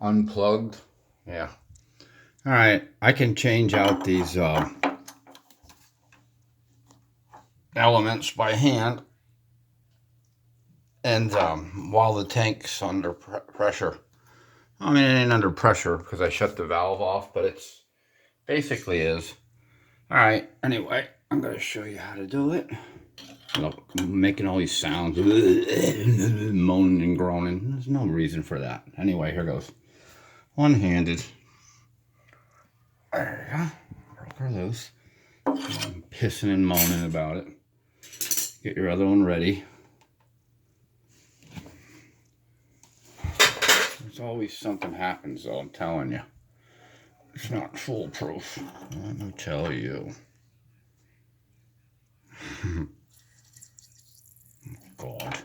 unplugged. Yeah. All right, I can change out these elements by hand, and while the tank's under pressure. I mean, it ain't under pressure because I shut the valve off, but it's basically is. All right, anyway, I'm going to show you how to do it. Look, I'm making all these sounds, moaning and groaning. There's no reason for that. Anyway, here goes. One-handed. There you go. Broke her loose. I'm pissing and moaning about it. Get your other one ready. There's always something happens, though, I'm telling you. It's not foolproof. Let me tell you. God.